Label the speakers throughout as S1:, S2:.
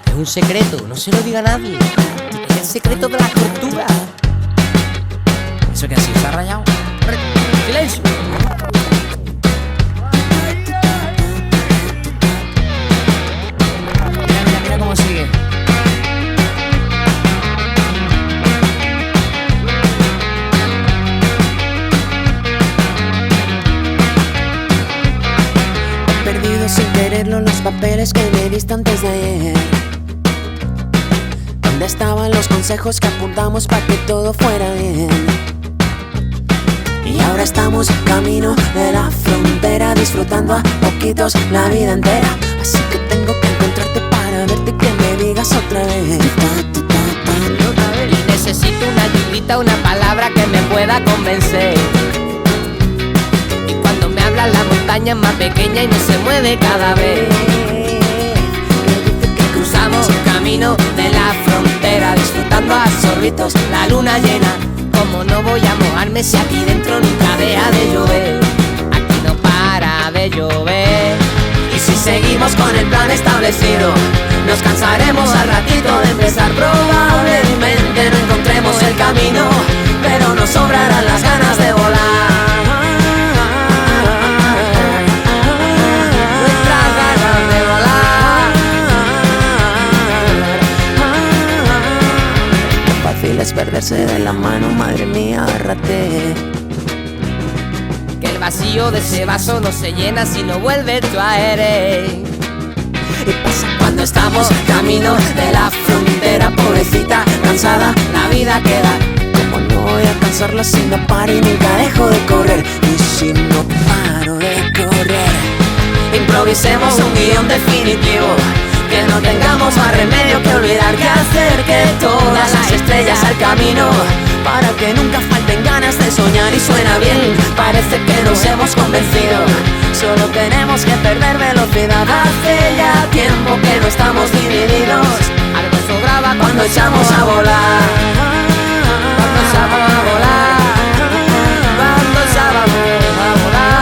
S1: Es un secreto, no se lo diga a nadie. Es el secreto de las tortugas.
S2: ¿Eso qué ha sido? ¿Se ha rayado? ¡Silencio! Mira cómo sigue.
S3: He perdido sin quererlo los papeles que me diste antes de ayer. ¿Dónde estaban los consejos que apuntamos para que todo fuera bien? Y ahora estamos camino de la frontera, disfrutando a poquitos la vida entera. Así que tengo que encontrarte para verte y que me digas otra vez.
S1: Y necesito una ayudita, una palabra que me pueda convencer. Y cuando me habla la montaña es más pequeña y no se mueve cada vez. Cruzamos camino de la frontera, disfrutando a sorbitos la luna llena. Como no voy a mojarme si aquí dentro nunca deja de llover? Aquí no para de llover.
S3: Y si seguimos con el plan establecido, nos cansaremos al ratito de empezar. Probablemente no encontremos el camino, pero nos sobrarán las ganas de volar. Es perderse de la mano, madre mía, agárrate.
S1: Que el vacío de ese vaso no se llena si no vuelve tú a eres.
S3: Y pasa cuando estamos camino de la frontera, pobrecita, cansada, la vida queda. Como no voy a cansarla si no paro y nunca dejo de correr? Y si no paro de correr, improvisemos un guión definitivo, que no tengamos más remedio que olvidar que acerque todas las estrellas al camino, para que nunca falten ganas de soñar. Y suena bien, parece que nos hemos convencido. Solo tenemos que perder velocidad. Hace ya tiempo que no estamos divididos.
S1: Algo sobraba
S3: cuando echamos a volar.
S1: Cuando echamos a volar. Cuando echábamos a volar.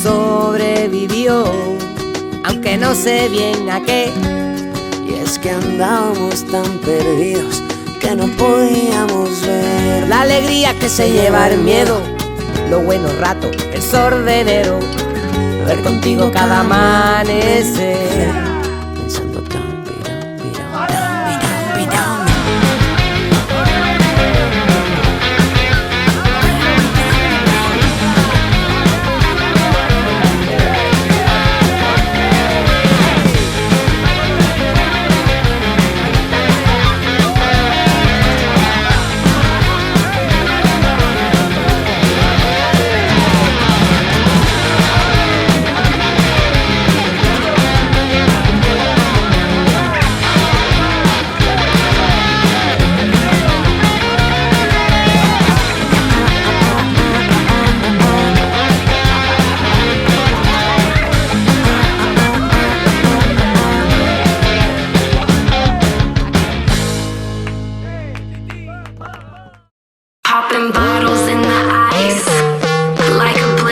S1: Sobrevivió, aunque no sé bien a qué.
S3: Y es que andábamos tan perdidos que no podíamos ver
S1: la alegría que se lleva el miedo, los buenos ratos, el sol de enero, ver contigo cada amanecer.
S4: Like a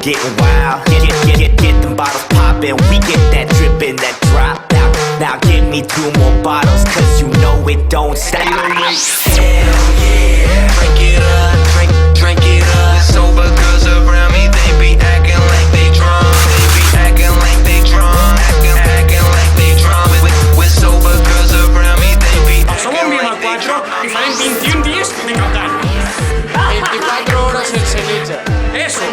S4: getting wild. Get them bottles poppin', we get that drippin', that drop. Now give me 2 more bottles, cause you know it don't stop. Hell yeah, drink it up, drink it up. Sober girls around me, they be acting like they drunk. They be acting like they drunk, acting like they drunk. With sober girls around me, they be
S5: Somos bien a 4 y salen 21 días de Qatar. 24 horas sense lletja. Eso.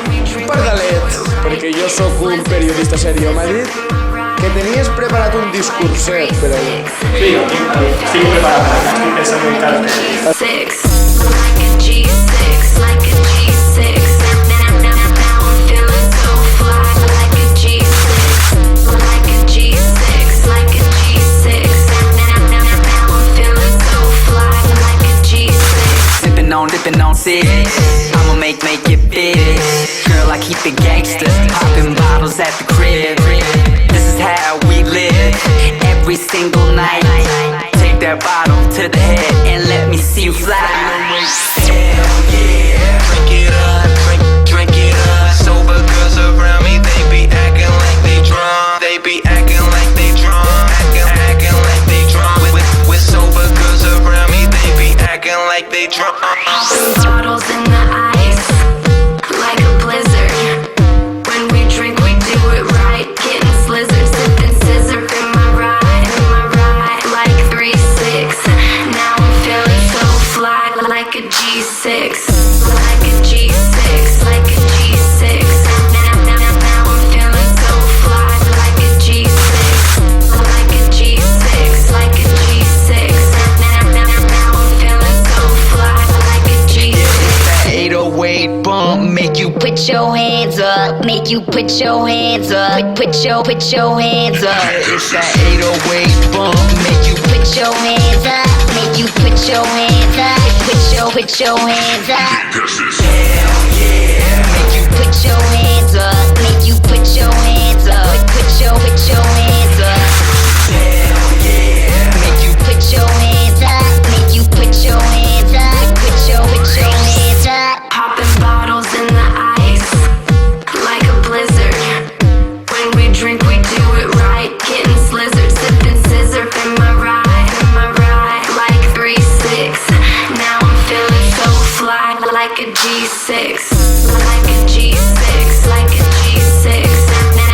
S6: Pardalet, perquè jo sóc un periodista serio. M'ha dit que tenies preparat un discurset per ahir.
S5: Sí, estic preparat, estic pensant en cada cosa.
S7: Six, like a G6, like a G6. Now I'm feeling so fly, like a G6, like a G6, like a G6. Now I'm feeling so fly, like a G6.
S3: Dipping on 6. I'ma make it big. Girl, I keep it gangster. Popping bottles at the crib. This is how we live. Every single night. Take that bottle to the head and let me see you fly. Hell yeah, drink it up, drink it up. Sober girls around me, they be acting like they drunk. They be acting like they drunk, acting like they drunk. With sober girls around me, they be acting like they drunk.
S7: Popping bottles in the ice, like a blizzard. When we drink, we do it right. Getting slizzard, sipping scissor in my ride, like 3-6. Now I'm feeling so fly, like a G6, like a G6, like a G6. Now I'm feeling so fly, like a G6, like a G6, like a G6. Now I'm feeling so fly, like a G6.
S3: 808 bump, make you
S8: Put your hands up, make you put your hands up. Put your hands up.
S3: It's that 808 bump, make you
S8: Put your hands up, make you put your hands up. Put your hands up.
S3: hell yeah.
S8: Make you put your hands up, make you put your hands up. Put your hands up.
S3: Hell yeah.
S8: Make you put your hands up, make you put your hands up. Put your hands up.
S7: Popping bottles in the ice, like a blizzard. When we drink, we do it right. Getting slizzard, sipping scissor in my ride, like 3-6. Now I'm feeling so fly, like a G6, like a G6, like a G6.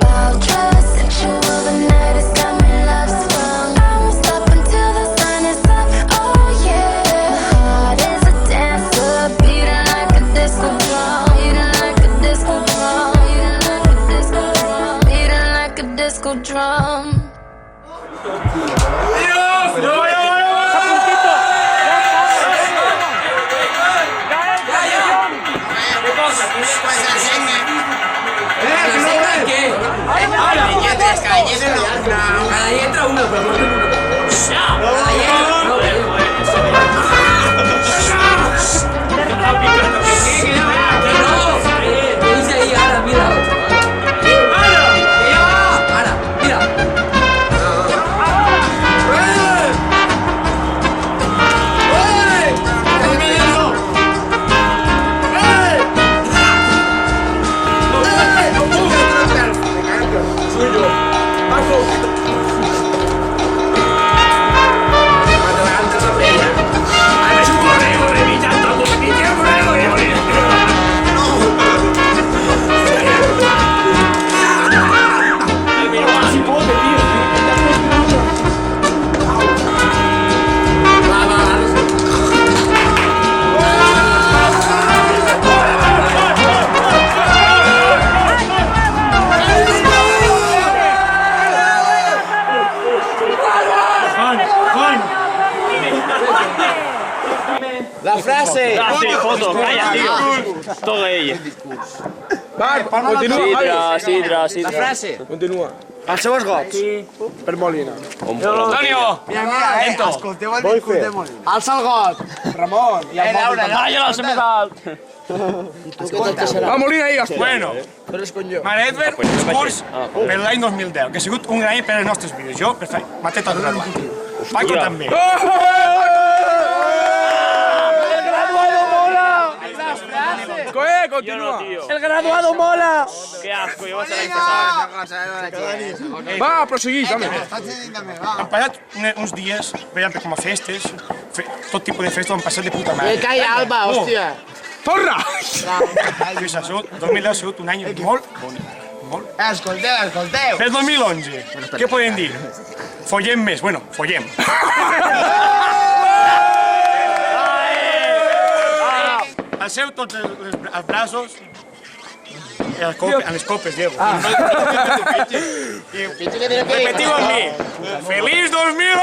S7: I'll trust that you overnight has got me love sprung. I'm stop until the sun is up. Oh yeah, heart is a dancer, beating like a disco drum, beating like a disco drum, beating like a disco drum, beating like a disco drum.
S2: Cada día entra uno, pero no tengo uno.
S6: La frase!
S5: Ah, sí, foto, calla, tío. Todo ella.
S6: Va, continua,
S2: Sidra.
S6: La frase. Continua. Els seus gots. Per Molina.
S5: Antonio! Lento.
S6: Vull fer. Alça el got. Ramon. I el Laura.
S5: Calla, se me da.
S6: Va, Molina, digues.
S5: Bueno, Mare Edward, esports per l'any 2010, que ha sigut un gran any per als nostres vídeos. Jo, perfecte, m'ha tot el Paco també.
S6: Continua.
S5: El graduado mola. Qué asco, yo voy a ser
S6: Va, prosseguix, home.
S5: Han passat uns dies, veiem com a festes, tot tipus de festes han passat de puta mare.
S3: Calla, Alba, hòstia.
S6: Torna!
S5: 2010 ha sigut un any molt bonic. Molt.
S3: Escolteu.
S5: Per 2011, què podem dir? Follem més, bueno, follem. Alceu tots els braços a les copes, Diego. Repetiu amb mi. Feliç 2011!